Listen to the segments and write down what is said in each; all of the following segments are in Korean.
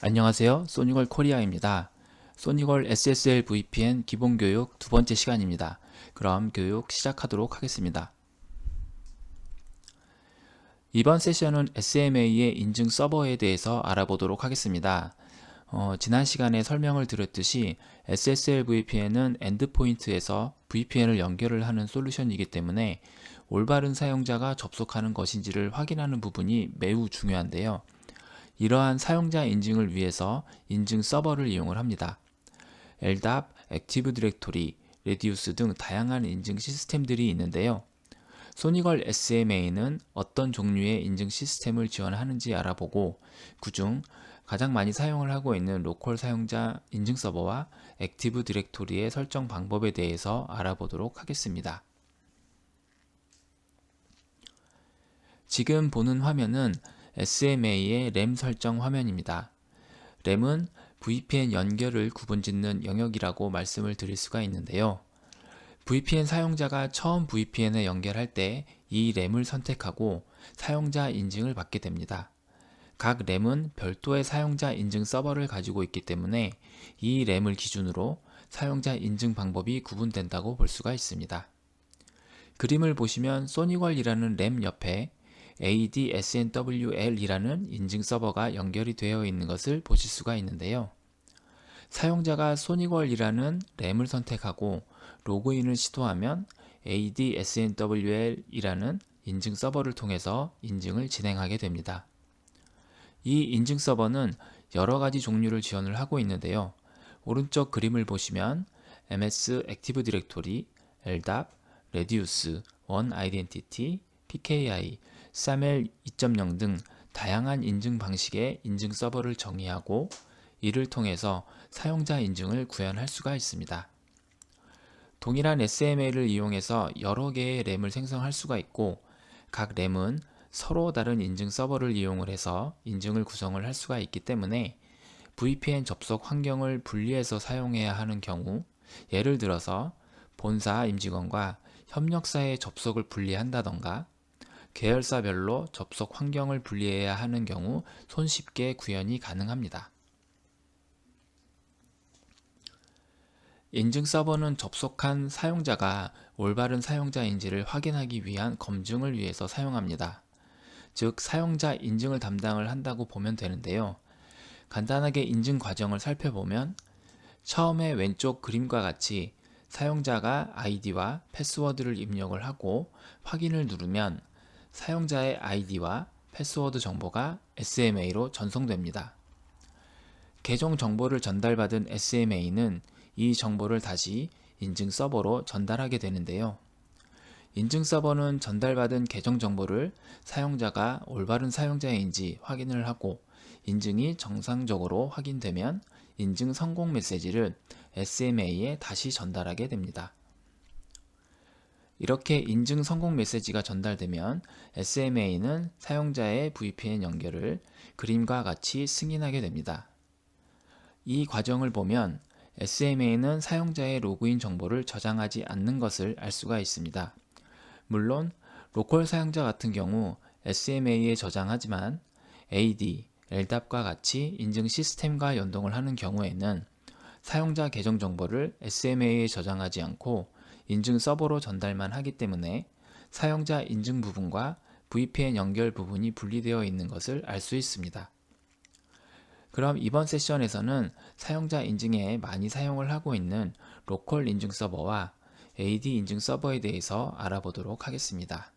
안녕하세요. 소니걸 코리아입니다. 소니걸 SSL VPN 기본 교육 두 번째 시간입니다. 그럼 교육 시작하도록 하겠습니다. 이번 세션은 SMA의 인증 서버에 대해서 알아보도록 하겠습니다. 지난 시간에 설명을 드렸듯이 SSL VPN은 엔드포인트에서 VPN을 연결을 하는 솔루션이기 때문에 올바른 사용자가 접속하는 것인지를 확인하는 부분이 매우 중요한데요. 이러한 사용자 인증을 위해서 인증 서버를 이용을 합니다. LDAP, 액티브 디렉토리, 레디우스 등 다양한 인증 시스템들이 있는데요. 소니걸 SMA는 어떤 종류의 인증 시스템을 지원하는지 알아보고 그중 가장 많이 사용을 하고 있는 로컬 사용자 인증 서버와 액티브 디렉토리의 설정 방법에 대해서 알아보도록 하겠습니다. 지금 보는 화면은 SMA의 램 설정 화면입니다. 램은 VPN 연결을 구분짓는 영역이라고 말씀을 드릴 수가 있는데요. VPN 사용자가 처음 VPN에 연결할 때 이 램을 선택하고 사용자 인증을 받게 됩니다. 각 램은 별도의 사용자 인증 서버를 가지고 있기 때문에 이 램을 기준으로 사용자 인증 방법이 구분된다고 볼 수가 있습니다. 그림을 보시면 소니걸이라는 램 옆에 ADSNWL이라는 인증 서버가 연결이 되어 있는 것을 보실 수가 있는데요. 사용자가 소니걸이라는 램을 선택하고 로그인을 시도하면 ADSNWL이라는 인증 서버를 통해서 인증을 진행하게 됩니다. 이 인증 서버는 여러 가지 종류를 지원을 하고 있는데요. 오른쪽 그림을 보시면 MS 액티브 디렉토리, LDAP, 레디우스, 원 아이덴티티, PKI, SAML 2.0 등 다양한 인증 방식의 인증 서버를 정의하고 이를 통해서 사용자 인증을 구현할 수가 있습니다. 동일한 SMA를 이용해서 여러 개의 램을 생성할 수가 있고 각 램은 서로 다른 인증 서버를 이용을 해서 인증을 구성을 할 수가 있기 때문에 VPN 접속 환경을 분리해서 사용해야 하는 경우 예를 들어서 본사 임직원과 협력사의 접속을 분리한다던가 계열사별로 접속 환경을 분리해야 하는 경우 손쉽게 구현이 가능합니다. 인증 서버는 접속한 사용자가 올바른 사용자인지를 확인하기 위한 검증을 위해서 사용합니다. 즉, 사용자 인증을 담당을 한다고 보면 되는데요. 간단하게 인증 과정을 살펴보면 처음에 왼쪽 그림과 같이 사용자가 아이디와 패스워드를 입력을 하고 확인을 누르면 사용자의 아이디와 패스워드 정보가 SMA로 전송됩니다. 계정 정보를 전달받은 SMA는 이 정보를 다시 인증 서버로 전달하게 되는데요. 인증 서버는 전달받은 계정 정보를 사용자가 올바른 사용자인지 확인을 하고 인증이 정상적으로 확인되면 인증 성공 메시지를 SMA에 다시 전달하게 됩니다. 이렇게 인증 성공 메시지가 전달되면 SMA는 사용자의 VPN 연결을 그림과 같이 승인하게 됩니다. 이 과정을 보면 SMA는 사용자의 로그인 정보를 저장하지 않는 것을 알 수가 있습니다. 물론 로컬 사용자 같은 경우 SMA에 저장하지만 AD, LDAP과 같이 인증 시스템과 연동을 하는 경우에는 사용자 계정 정보를 SMA에 저장하지 않고 인증 서버로 전달만 하기 때문에 사용자 인증 부분과 VPN 연결 부분이 분리되어 있는 것을 알 수 있습니다. 그럼 이번 세션에서는 사용자 인증에 많이 사용을 하고 있는 로컬 인증 서버와 AD 인증 서버에 대해서 알아보도록 하겠습니다.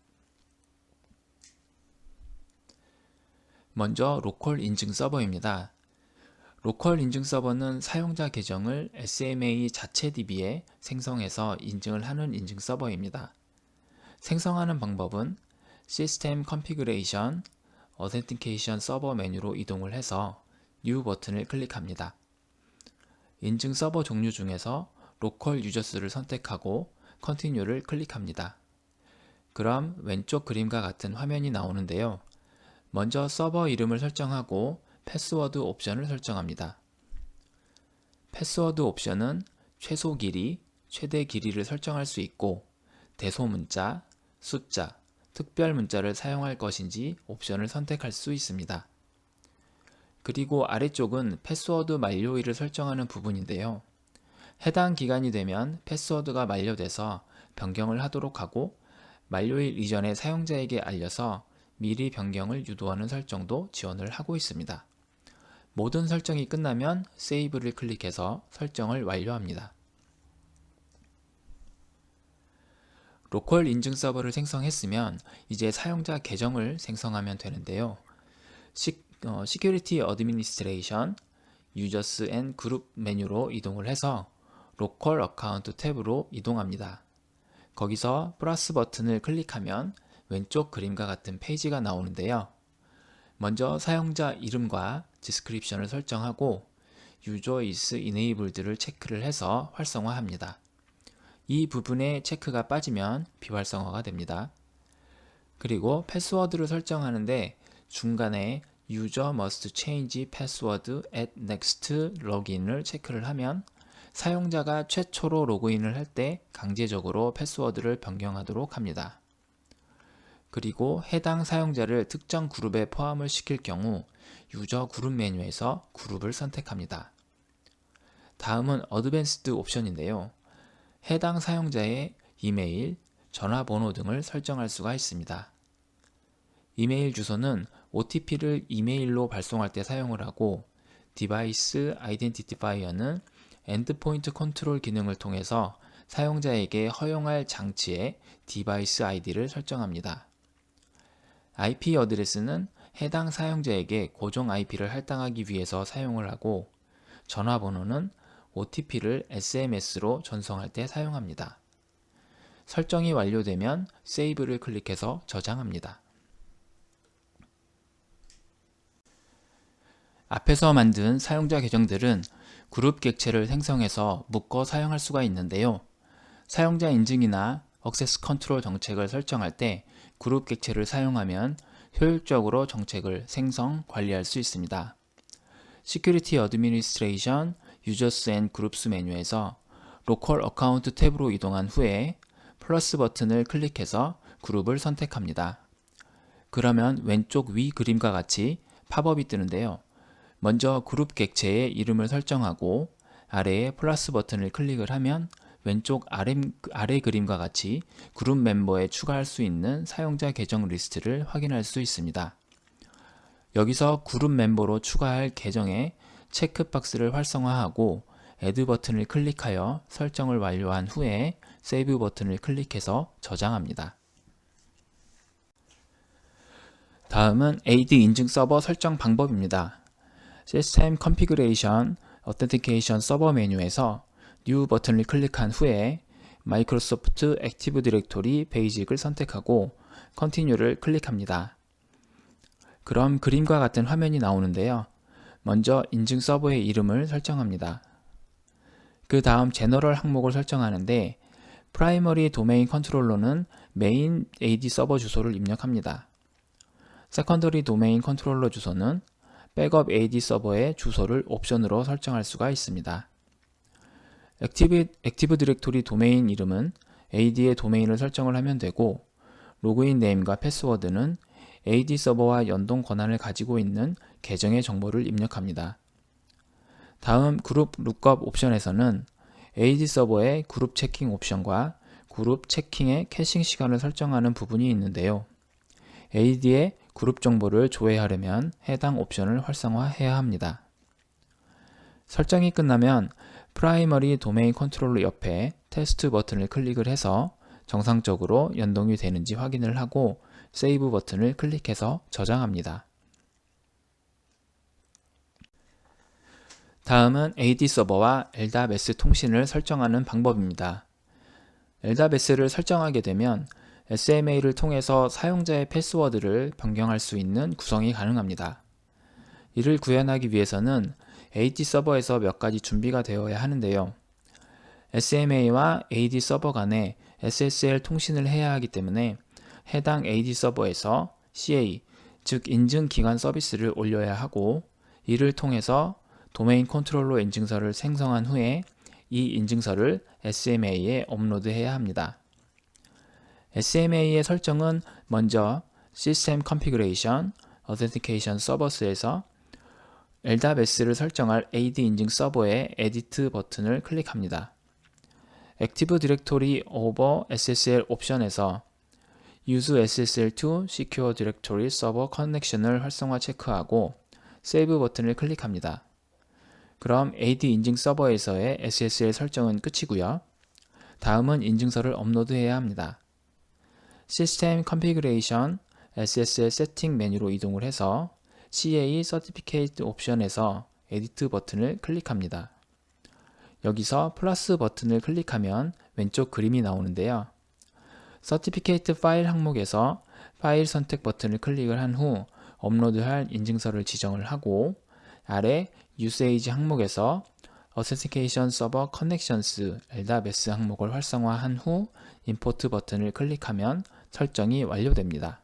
먼저 로컬 인증 서버입니다. 로컬 인증 서버는 사용자 계정을 SMA 자체 DB에 생성해서 인증을 하는 인증 서버입니다. 생성하는 방법은 시스템 컨피그레이션, 어센티케이션 서버 메뉴로 이동을 해서 뉴 버튼을 클릭합니다. 인증 서버 종류 중에서 로컬 유저스를 선택하고 컨티뉴를 클릭합니다. 그럼 왼쪽 그림과 같은 화면이 나오는데요. 먼저 서버 이름을 설정하고 패스워드 옵션을 설정합니다. 패스워드 옵션은 최소 길이, 최대 길이를 설정할 수 있고 대소문자, 숫자, 특별 문자를 사용할 것인지 옵션을 선택할 수 있습니다. 그리고 아래쪽은 패스워드 만료일을 설정하는 부분인데요. 해당 기간이 되면 패스워드가 만료돼서 변경을 하도록 하고 만료일 이전에 사용자에게 알려서 미리 변경을 유도하는 설정도 지원을 하고 있습니다. 모든 설정이 끝나면 세이브를 클릭해서 설정을 완료합니다. 로컬 인증 서버를 생성했으면 이제 사용자 계정을 생성하면 되는데요. Security Administration, Users and Group 메뉴로 이동을 해서 로컬 어카운트 탭으로 이동합니다. 거기서 플러스 버튼을 클릭하면 왼쪽 그림과 같은 페이지가 나오는데요. 먼저 사용자 이름과 디스크립션을 설정하고 User is Enabled를 체크를 해서 활성화합니다. 이 부분에 체크가 빠지면 비활성화가 됩니다. 그리고 패스워드를 설정하는데 중간에 User must change password at next login을 체크를 하면 사용자가 최초로 로그인을 할 때 강제적으로 패스워드를 변경하도록 합니다. 그리고 해당 사용자를 특정 그룹에 포함을 시킬 경우 유저 그룹 메뉴에서 그룹을 선택합니다. 다음은 어드밴스드 옵션인데요. 해당 사용자의 이메일, 전화번호 등을 설정할 수가 있습니다. 이메일 주소는 OTP를 이메일로 발송할 때 사용을 하고 디바이스 아이덴티파이어는 엔드포인트 컨트롤 기능을 통해서 사용자에게 허용할 장치의 디바이스 아이디를 설정합니다. IP 어드레스는 해당 사용자에게 고정 IP를 할당하기 위해서 사용을 하고 전화번호는 OTP를 SMS로 전송할 때 사용합니다. 설정이 완료되면 세이브를 클릭해서 저장합니다. 앞에서 만든 사용자 계정들은 그룹 객체를 생성해서 묶어 사용할 수가 있는데요. 사용자 인증이나 액세스 컨트롤 정책을 설정할 때 그룹 객체를 사용하면 효율적으로 정책을 생성, 관리할 수 있습니다. Security Administration, Users and Groups 메뉴에서 로컬 어카운트 탭으로 이동한 후에 플러스 버튼을 클릭해서 그룹을 선택합니다. 그러면 왼쪽 위 그림과 같이 팝업이 뜨는데요. 먼저 그룹 객체의 이름을 설정하고 아래에 플러스 버튼을 클릭을 하면 왼쪽 아래 그림과 같이 그룹 멤버에 추가할 수 있는 사용자 계정 리스트를 확인할 수 있습니다. 여기서 그룹 멤버로 추가할 계정에 체크박스를 활성화하고 Add 버튼을 클릭하여 설정을 완료한 후에 세이브 버튼을 클릭해서 저장합니다. 다음은 AD 인증 서버 설정 방법입니다. System Configuration Authentication 서버 메뉴에서 New 버튼을 클릭한 후에 마이크로소프트 액티브 디렉토리 베이직을 선택하고 Continue를 클릭합니다. 그럼 그림과 같은 화면이 나오는데요. 먼저 인증 서버의 이름을 설정합니다. 그 다음 제너럴 항목을 설정하는데 프라이머리 도메인 컨트롤러는 메인 AD 서버 주소를 입력합니다. 세컨더리 도메인 컨트롤러 주소는 백업 AD 서버의 주소를 옵션으로 설정할 수가 있습니다. 액티브 디렉토리 도메인 이름은 AD의 도메인을 설정을 하면 되고 로그인 네임과 패스워드는 AD 서버와 연동 권한을 가지고 있는 계정의 정보를 입력합니다. 다음 그룹 룩업 옵션에서는 AD 서버의 그룹 체킹 옵션과 그룹 체킹의 캐싱 시간을 설정하는 부분이 있는데요. AD의 그룹 정보를 조회하려면 해당 옵션을 활성화해야 합니다. 설정이 끝나면 프라이머리 도메인 컨트롤러 옆에 테스트 버튼을 클릭을 해서 정상적으로 연동이 되는지 확인을 하고 세이브 버튼을 클릭해서 저장합니다. 다음은 AD 서버와 LDAP 통신을 설정하는 방법입니다. LDAP를 설정하게 되면 SMA를 통해서 사용자의 패스워드를 변경할 수 있는 구성이 가능합니다. 이를 구현하기 위해서는 AD 서버에서 몇 가지 준비가 되어야 하는데요. SMA와 AD 서버 간에 SSL 통신을 해야 하기 때문에 해당 AD 서버에서 CA, 즉 인증 기관 서비스를 올려야 하고 이를 통해서 도메인 컨트롤러 인증서를 생성한 후에 이 인증서를 SMA에 업로드해야 합니다. SMA의 설정은 먼저 System Configuration, Authentication Servers에서 LDAPS를 설정할 AD 인증 서버의 에디트 버튼을 클릭합니다. 액티브 디렉토리 오버 SSL 옵션에서 Use SSL to Secure Directory Server Connection을 활성화 체크하고 세이브 버튼을 클릭합니다. 그럼 AD 인증 서버에서의 SSL 설정은 끝이고요. 다음은 인증서를 업로드해야 합니다. 시스템 컨피그레이션 SSL 세팅 메뉴로 이동을 해서 CA Certificate 옵션에서 에디트 버튼을 클릭합니다. 여기서 플러스 버튼을 클릭하면 왼쪽 그림이 나오는데요. Certificate 파일 항목에서 파일 선택 버튼을 클릭을 한 후 업로드할 인증서를 지정을 하고 아래 Usage 항목에서 Authentication Server Connections LDAPS 항목을 활성화한 후 임포트 버튼을 클릭하면 설정이 완료됩니다.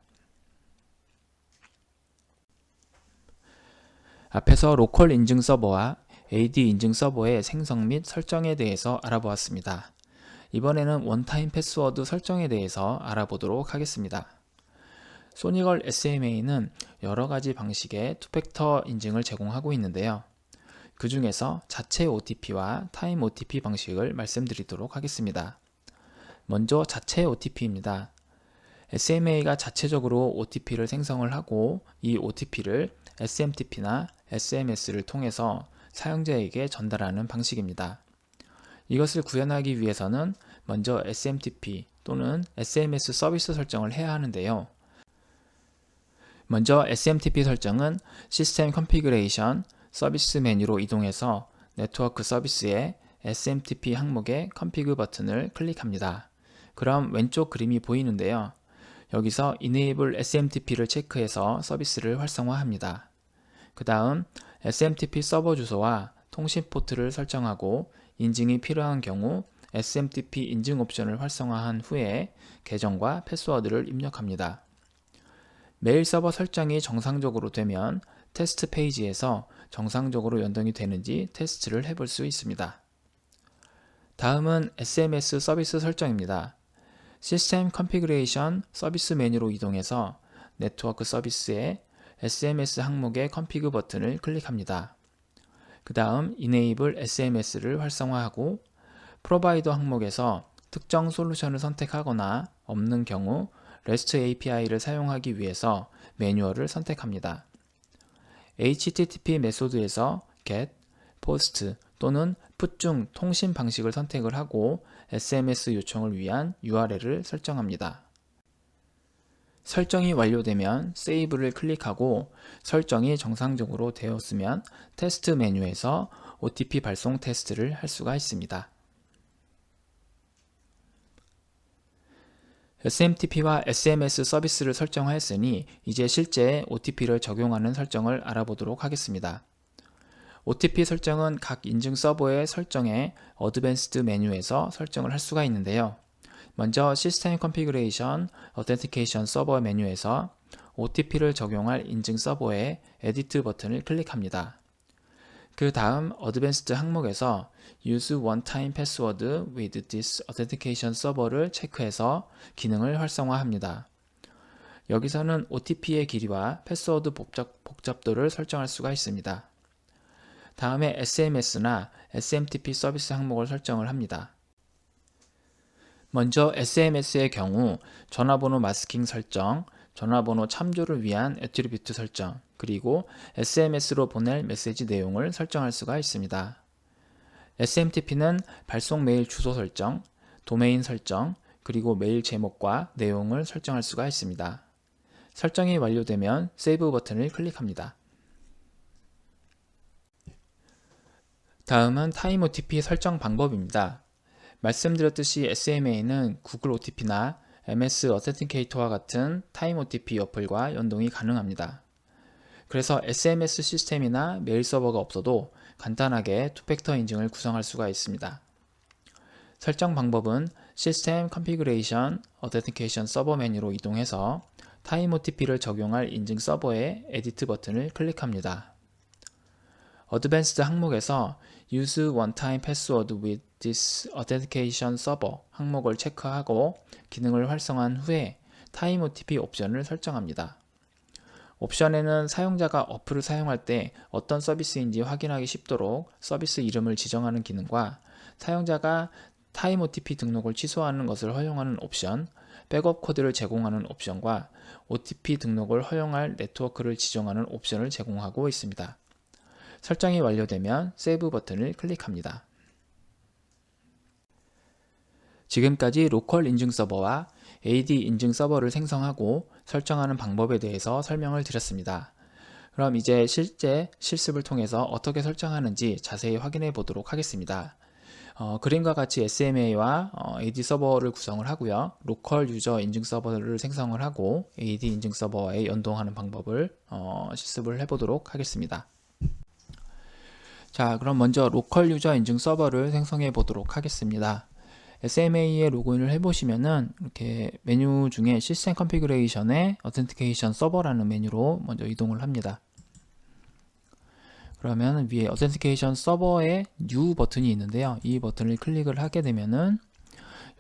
앞에서 로컬 인증 서버와 AD 인증 서버의 생성 및 설정에 대해서 알아보았습니다. 이번에는 원타임 패스워드 설정에 대해서 알아보도록 하겠습니다. 소니걸 SMA는 여러가지 방식의 투팩터 인증을 제공하고 있는데요. 그 중에서 자체 OTP와 타임 OTP 방식을 말씀드리도록 하겠습니다. 먼저 자체 OTP입니다. SMA가 자체적으로 OTP를 생성을 하고 이 OTP를 SMTP나 SMS를 통해서 사용자에게 전달하는 방식입니다. 이것을 구현하기 위해서는 먼저 SMTP 또는 SMS 서비스 설정을 해야 하는데요. 먼저 SMTP 설정은 시스템 컨피그레이션 서비스 메뉴로 이동해서 네트워크 서비스의 SMTP 항목의 컨피그 버튼을 클릭합니다. 그럼 왼쪽 그림이 보이는데요. 여기서 Enable SMTP를 체크해서 서비스를 활성화합니다. 그 다음 SMTP 서버 주소와 통신 포트를 설정하고 인증이 필요한 경우 SMTP 인증 옵션을 활성화한 후에 계정과 패스워드를 입력합니다. 메일 서버 설정이 정상적으로 되면 테스트 페이지에서 정상적으로 연동이 되는지 테스트를 해볼 수 있습니다. 다음은 SMS 서비스 설정입니다. 시스템 컨피그레이션 서비스 메뉴로 이동해서 네트워크 서비스의 SMS 항목의 컨피그 버튼을 클릭합니다. 그 다음 Enable SMS를 활성화하고 프로바이더 항목에서 특정 솔루션을 선택하거나 없는 경우 REST API를 사용하기 위해서 매뉴얼을 선택합니다. HTTP 메소드에서 GET, POST 또는 PUT 중 통신 방식을 선택을 하고 SMS 요청을 위한 URL을 설정합니다. 설정이 완료되면 세이브를 클릭하고 설정이 정상적으로 되었으면 테스트 메뉴에서 OTP 발송 테스트를 할 수가 있습니다. SMTP와 SMS 서비스를 설정하였으니 이제 실제 OTP를 적용하는 설정을 알아보도록 하겠습니다. OTP 설정은 각 인증 서버의 설정에 어드밴스드 메뉴에서 설정을 할 수가 있는데요. 먼저 시스템 컨피그레이션 어텐티케이션 서버 메뉴에서 OTP를 적용할 인증 서버의 에디트 버튼을 클릭합니다. 그 다음 어드밴스드 항목에서 Use One-Time Password with this Authentication Server를 체크해서 기능을 활성화합니다. 여기서는 OTP의 길이와 패스워드 복잡도를 설정할 수가 있습니다. 다음에 SMS나 SMTP 서비스 항목을 설정을 합니다. 먼저 SMS의 경우 전화번호 마스킹 설정, 전화번호 참조를 위한 애트리뷰트 설정, 그리고 SMS로 보낼 메시지 내용을 설정할 수가 있습니다. SMTP는 발송 메일 주소 설정, 도메인 설정, 그리고 메일 제목과 내용을 설정할 수가 있습니다. 설정이 완료되면 세이브 버튼을 클릭합니다. 다음은 타임 OTP 설정 방법입니다. 말씀드렸듯이 SMA는 구글 OTP나 MS 어센티케이터와 같은 타임 OTP 어플과 연동이 가능합니다. 그래서 SMS 시스템이나 메일 서버가 없어도 간단하게 투팩터 인증을 구성할 수가 있습니다. 설정 방법은 시스템 컨피그레이션 어텐티케이션 서버 메뉴로 이동해서 타임 OTP를 적용할 인증 서버의 에디트 버튼을 클릭합니다. 어드밴스드 항목에서 Use One-Time Password with this Authentication Server 항목을 체크하고 기능을 활성화한 후에 타임 OTP 옵션을 설정합니다. 옵션에는 사용자가 어플을 사용할 때 어떤 서비스인지 확인하기 쉽도록 서비스 이름을 지정하는 기능과 사용자가 타임 OTP 등록을 취소하는 것을 허용하는 옵션, 백업 코드를 제공하는 옵션과 OTP 등록을 허용할 네트워크를 지정하는 옵션을 제공하고 있습니다. 설정이 완료되면 세이브 버튼을 클릭합니다. 지금까지 로컬 인증 서버와 AD 인증 서버를 생성하고 설정하는 방법에 대해서 설명을 드렸습니다. 그럼 이제 실제 실습을 통해서 어떻게 설정하는지 자세히 확인해 보도록 하겠습니다. 그림과 같이 SMA와 AD 서버를 구성을 하고요. 로컬 유저 인증 서버를 생성을 하고 AD 인증 서버에 연동하는 방법을 실습을 해보도록 하겠습니다. 자, 그럼 먼저 로컬 유저 인증 서버를 생성해 보도록 하겠습니다. SMA에 로그인을 해보시면은 이렇게 메뉴 중에 시스템 컨피그레이션에 어텐티케이션 서버라는 메뉴로 먼저 이동을 합니다. 그러면 위에 어텐티케이션 서버에 뉴 버튼이 있는데요. 이 버튼을 클릭을 하게 되면은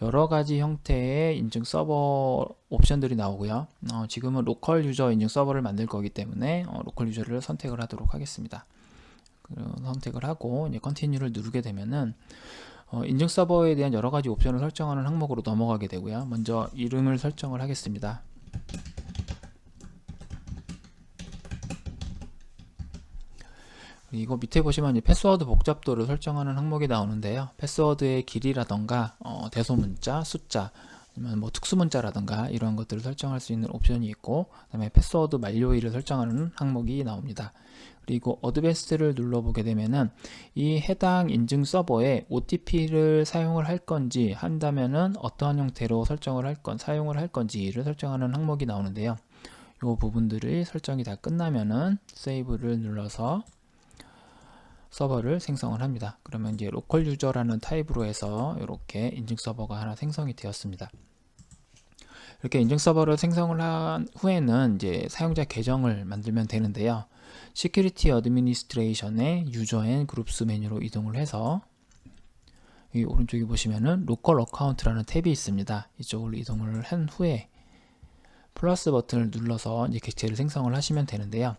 여러 가지 형태의 인증 서버 옵션들이 나오고요. 지금은 로컬 유저 인증 서버를 만들 거기 때문에 로컬 유저를 선택을 하도록 하겠습니다. 선택을 하고 이제 컨티뉴를 누르게 되면은 인증 서버에 대한 여러 가지 옵션을 설정하는 항목으로 넘어가게 되고요. 먼저 이름을 설정을 하겠습니다. 그리고 밑에 보시면 이제 패스워드 복잡도를 설정하는 항목이 나오는데요. 패스워드의 길이라던가 대소문자, 숫자, 아니면 뭐 특수문자라던가 이런 것들을 설정할 수 있는 옵션이 있고, 그다음에 패스워드 만료일을 설정하는 항목이 나옵니다. 그리고 어드밴스드를 눌러보게 되면은 이 해당 인증 서버에 OTP를 사용을 할 건지 한다면은 어떠한 형태로 사용을 할 건지를 설정하는 항목이 나오는데요. 이 부분들이 설정이 다 끝나면은 세이브를 눌러서 서버를 생성을 합니다. 그러면 이제 로컬 유저라는 타입으로 해서 이렇게 인증 서버가 하나 생성이 되었습니다. 이렇게 인증 서버를 생성을 한 후에는 이제 사용자 계정을 만들면 되는데요. 시큐리티 어드미니스트레이션의 유저 앤 그룹스 메뉴로 이동을 해서 이 오른쪽에 보시면은 로컬 어카운트라는 탭이 있습니다. 이쪽으로 이동을 한 후에 플러스 버튼을 눌러서 이제 객체를 생성을 하시면 되는데요.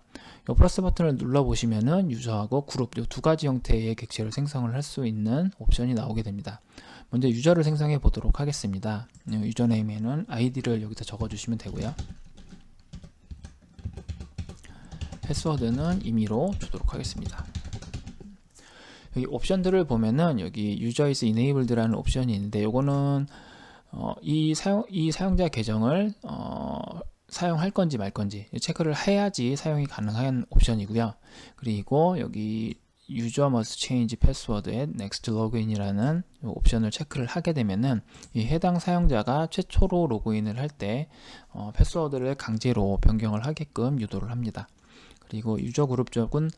이 플러스 버튼을 눌러 보시면은 유저하고 그룹 이 두 가지 형태의 객체를 생성을 할 수 있는 옵션이 나오게 됩니다. 먼저 유저를 생성해 보도록 하겠습니다. 유저네임에는 아이디를 여기다 적어 주시면 되고요. 패스워드는 임의로 주도록 하겠습니다. 여기 옵션들을 보면은 여기 유저 is enabled라는 옵션이 있는데 요거는 이 사용자 계정을 사용할 건지 말 건지 체크를 해야지 사용이 가능한 옵션이고요. 그리고 여기 User must change password at next login이라는 옵션을 체크를 하게 되면은 이 해당 사용자가 최초로 로그인을 할 때 패스워드를 강제로 변경을 하게끔 유도를 합니다. 그리고 유저 그룹 쪽은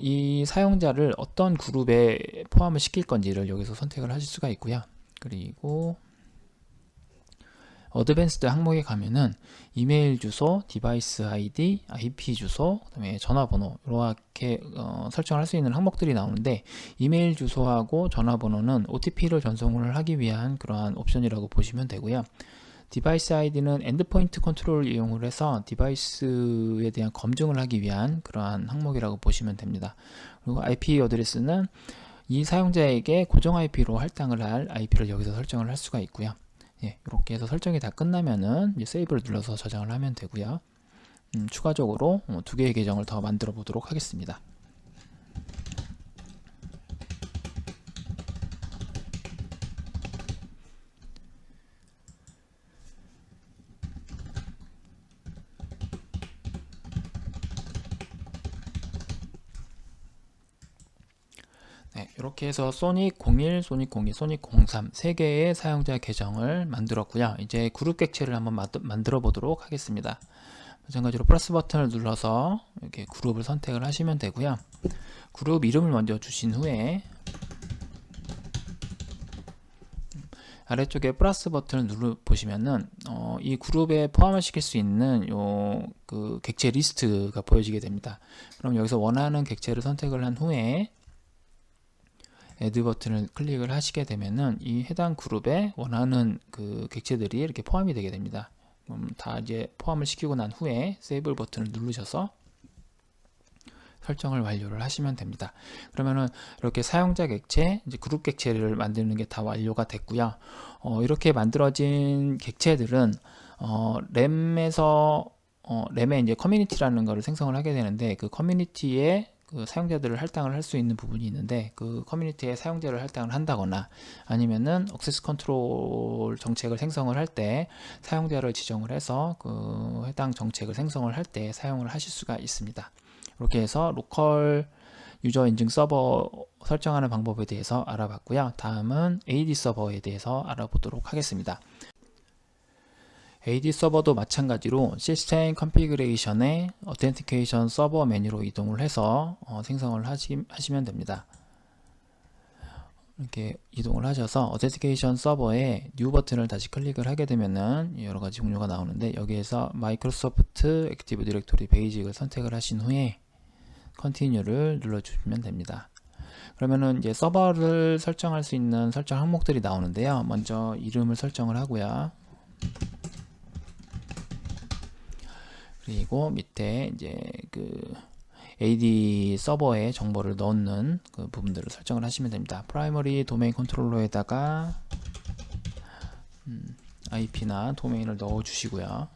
이 사용자를 어떤 그룹에 포함을 시킬 건지를 여기서 선택을 하실 수가 있고요. 그리고 어드밴스드 항목에 가면은 이메일 주소, 디바이스 아이디, IP 주소, 그다음에 전화번호 이렇게 설정을 할 수 있는 항목들이 나오는데 이메일 주소하고 전화번호는 OTP를 전송을 하기 위한 그러한 옵션이라고 보시면 되고요. 디바이스 아이디는 엔드포인트 컨트롤을 이용을 해서 디바이스에 대한 검증을 하기 위한 그러한 항목이라고 보시면 됩니다. 그리고 IP 어드레스는 이 사용자에게 고정 IP로 할당을 할 IP를 여기서 설정을 할 수가 있고요. 예, 이렇게 해서 설정이 다 끝나면은 이제 세이브를 눌러서 저장을 하면 되고요. 추가적으로 두 개의 계정을 더 만들어 보도록 하겠습니다. 네, 이렇게 해서 소닉 01, 소닉 02, 소닉 03 세 개의 사용자 계정을 만들었고요. 이제 그룹 객체를 한번 만들어 보도록 하겠습니다. 마찬가지로 플러스 버튼을 눌러서 이렇게 그룹을 선택을 하시면 되고요. 그룹 이름을 먼저 주신 후에 아래쪽에 플러스 버튼을 눌러 보시면은 이 그룹에 포함을 시킬 수 있는 그 객체 리스트가 보여지게 됩니다. 그럼 여기서 원하는 객체를 선택을 한 후에 애드 버튼을 클릭을 하시게 되면은 이 해당 그룹에 원하는 그 객체들이 이렇게 포함이 되게 됩니다. 다 이제 포함을 시키고 난 후에 세이브 버튼을 누르셔서 설정을 완료를 하시면 됩니다. 그러면은 이렇게 사용자 객체, 이제 그룹 객체를 만드는 게 다 완료가 됐고요. 이렇게 만들어진 객체들은 램에 이제 커뮤니티라는 거를 생성을 하게 되는데, 그 커뮤니티에 그 사용자들을 할당을 할 수 있는 부분이 있는데, 그 커뮤니티에 사용자를 할당을 한다거나 아니면은 액세스 컨트롤 정책을 생성을 할 때 사용자를 지정을 해서 그 해당 정책을 생성을 할 때 사용을 하실 수가 있습니다. 이렇게 해서 로컬 유저 인증 서버 설정하는 방법에 대해서 알아봤고요. 다음은 AD 서버에 대해서 알아보도록 하겠습니다. AD 서버도 마찬가지로 시스템 컨피그레이션의 어텐티케이션 서버 메뉴로 이동을 해서 생성을 하시면 됩니다. 이렇게 이동을 하셔서 어텐티케이션 서버에 뉴 버튼을 다시 클릭을 하게 되면은 여러 가지 종류가 나오는데, 여기에서 마이크로소프트 액티브 디렉토리 베이직을 선택을 하신 후에 컨티뉴를 눌러주시면 됩니다. 그러면은 이제 서버를 설정할 수 있는 설정 항목들이 나오는데요. 먼저 이름을 설정을 하고요. 그리고 밑에 이제 그 AD 서버에 정보를 넣는 그 부분들을 설정을 하시면 됩니다. 프라이머리 도메인 컨트롤러에다가 IP나 도메인을 넣어 주시고요.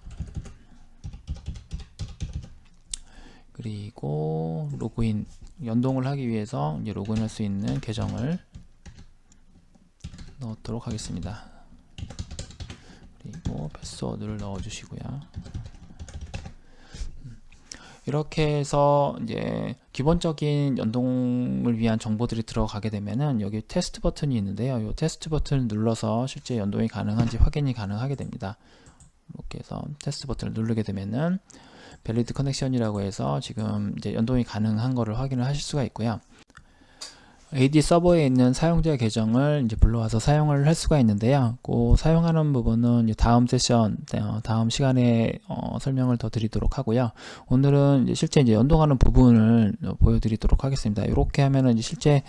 그리고 로그인, 연동을 하기 위해서 이제 로그인할 수 있는 계정을 넣도록 하겠습니다. 그리고 패스워드를 넣어 주시고요. 이렇게 해서 이제 기본적인 연동을 위한 정보들이 들어가게 되면은 여기 테스트 버튼이 있는데요. 이 테스트 버튼을 눌러서 실제 연동이 가능한지 확인이 가능하게 됩니다. 이렇게 해서 테스트 버튼을 누르게 되면은 밸리드 커넥션이라고 해서 지금 이제 연동이 가능한 거를 확인을 하실 수가 있고요. AD 서버에 있는 사용자 계정을 이제 불러와서 사용을 할 수가 있는데요. 그 사용하는 부분은 이제 다음 세션, 다음 시간에 설명을 더 드리도록 하고요. 오늘은 이제 실제 이제 연동하는 부분을 보여드리도록 하겠습니다. 이렇게 하면은 이제 실제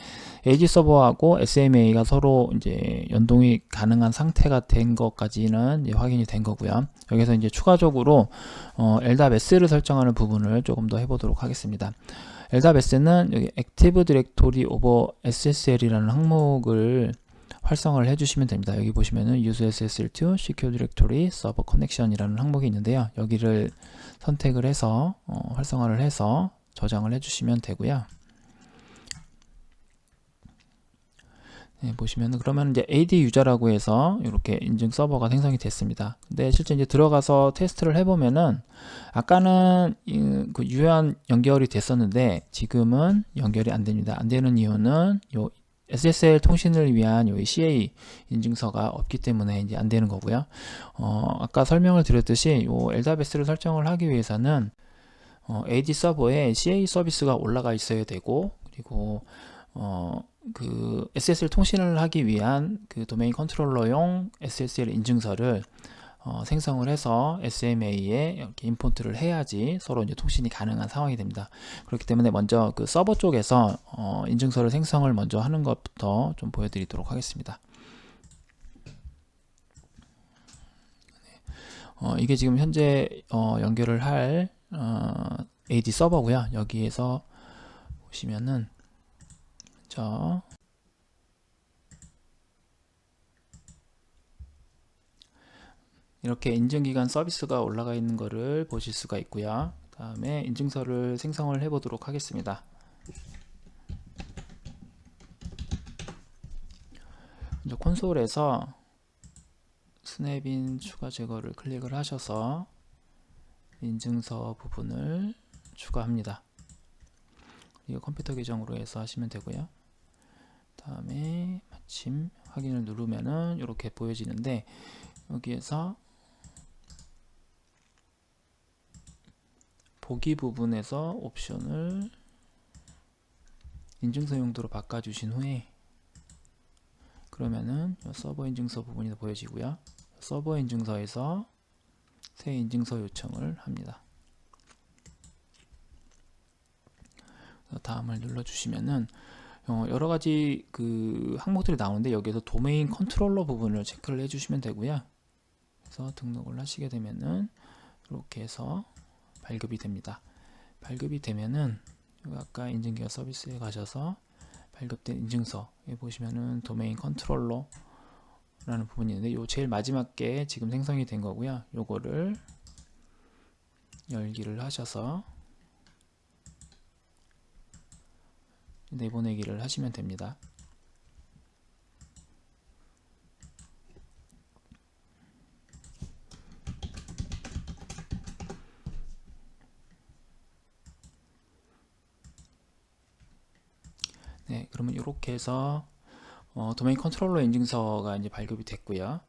AD 서버하고 SMA가 서로 이제 연동이 가능한 상태가 된 것까지는 이제 확인이 된 거고요. 여기서 이제 추가적으로 LDAPS를 설정하는 부분을 조금 더 해보도록 하겠습니다. LDAPS는 여기 액티브 디렉토리 오버 SSL이라는 항목을 활성화를 해주시면 됩니다. 여기 보시면은 use SSL to secure directory server connection이라는 항목이 있는데요. 여기를 선택을 해서 활성화를 해서 저장을 해주시면 되고요. 네, 보시면 그러면 이제 AD 유저라고 해서 이렇게 인증 서버가 생성이 됐습니다. 근데 실제 이제 들어가서 테스트를 해보면은 아까는 그 유효한 연결이 됐었는데 지금은 연결이 안 됩니다. 안 되는 이유는 요 SSL 통신을 위한 요 CA 인증서가 없기 때문에 이제 안 되는 거고요. 아까 설명을 드렸듯이 요 LDAPS를 설정을 하기 위해서는 AD 서버에 CA 서비스가 올라가 있어야 되고, 그리고 그 SSL 통신을 하기 위한 그 도메인 컨트롤러용 SSL 인증서를 생성을 해서 SMA에 이렇게 임포트를 해야지 서로 이제 통신이 가능한 상황이 됩니다. 그렇기 때문에 먼저 그 서버 쪽에서 인증서를 생성을 먼저 하는 것부터 좀 보여드리도록 하겠습니다. 이게 지금 현재 연결을 할 AD 서버고요. 여기에서 보시면은 이렇게 인증기간 서비스가 올라가 있는 것을 보실 수가 있고요. 다음에 인증서를 생성을 해 보도록 하겠습니다. 먼저 콘솔에서 스냅인 추가 제거를 클릭을 하셔서 인증서 부분을 추가합니다. 이거 컴퓨터 계정으로 해서 하시면 되고요. 다음에 마침 확인을 누르면은 이렇게 보여지는데, 여기에서 보기 부분에서 옵션을 인증서 용도로 바꿔주신 후에 그러면은 서버 인증서 부분이 보여지고요. 서버 인증서에서 새 인증서 요청을 합니다. 다음을 눌러주시면은 여러 가지 그 항목들이 나오는데, 여기에서 도메인 컨트롤러 부분을 체크를 해주시면 되고요. 그래서 등록을 하시게 되면은 이렇게 해서 발급이 됩니다. 발급이 되면은 여기 아까 인증기업 서비스에 가셔서 발급된 인증서에 보시면은 도메인 컨트롤러 라는 부분이 있는데 요 제일 마지막 게 지금 생성이 된 거고요. 요거를 열기를 하셔서 내보내기를 하시면 됩니다. 네, 그러면 이렇게 해서 도메인 컨트롤러 인증서가 이제 발급이 됐고요.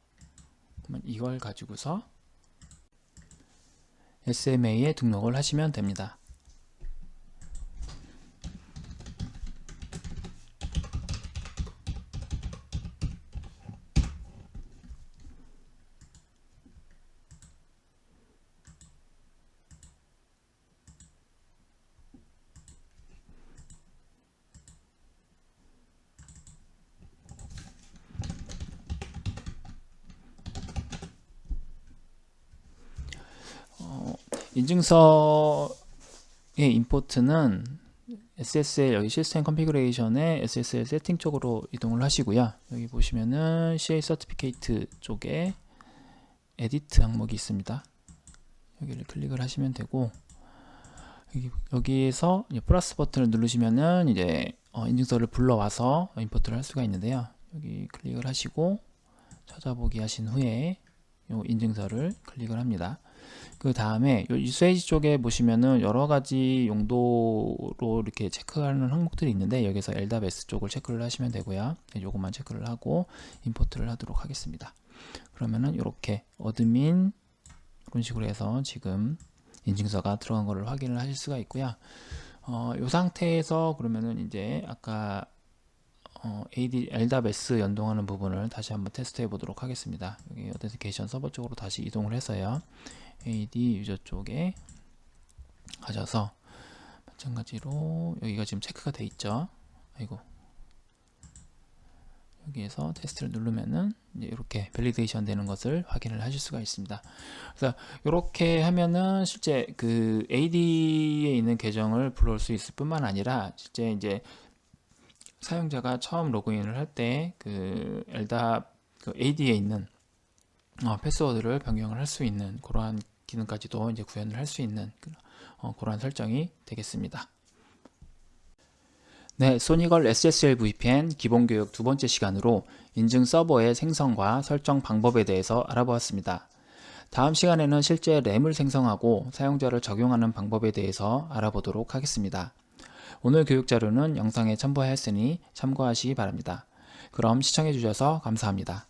그러면 이걸 가지고서 SMA에 등록을 하시면 됩니다. 인증서의 임포트는 SSL 여기 시스템 컨피그레이션의 SSL 세팅 쪽으로 이동을 하시고요. 여기 보시면은 CA 서티피케이트 쪽에 에디트 항목이 있습니다. 여기를 클릭을 하시면 되고 여기에서 플러스 버튼을 누르시면은 이제 인증서를 불러와서 임포트를 할 수가 있는데요. 여기 클릭을 하시고 찾아보기 하신 후에 요 인증서를 클릭을 합니다. 그 다음에 유세이지 쪽에 보시면은 여러 가지 용도로 이렇게 체크하는 항목들이 있는데 여기서 LDAPS 쪽을 체크를 하시면 되고요. 요것만 체크를 하고 임포트를 하도록 하겠습니다. 그러면은 이렇게 어드민 이런 식으로 해서 지금 인증서가 들어간 거를 확인을 하실 수가 있고요. 이 상태에서 그러면은 이제 아까 AD, LDAPS 연동하는 부분을 다시 한번 테스트해 보도록 하겠습니다. 여기 어텐티케이션 서버 쪽으로 다시 이동을 해서요. AD 유저 쪽에 가셔서 마찬가지로 여기가 지금 체크가 돼 있죠. 아이고. 여기에서 테스트를 누르면은 이제 이렇게 밸리데이션 되는 것을 확인을 하실 수가 있습니다. 그래서 이렇게 하면은 실제 그 AD에 있는 계정을 불러올 수 있을 뿐만 아니라 실제 이제 사용자가 처음 로그인을 할 때 그 LDAP 그 AD에 있는 패스워드를 변경을 할 수 있는 그러한 기능까지도 이제 구현을 할 수 있는 그러한 설정이 되겠습니다. 네, 소니걸 SSL VPN 기본 교육 두 번째 시간으로 인증 서버의 생성과 설정 방법에 대해서 알아보았습니다. 다음 시간에는 실제 램을 생성하고 사용자를 적용하는 방법에 대해서 알아보도록 하겠습니다. 오늘 교육 자료는 영상에 첨부하였으니 참고하시기 바랍니다. 그럼 시청해 주셔서 감사합니다.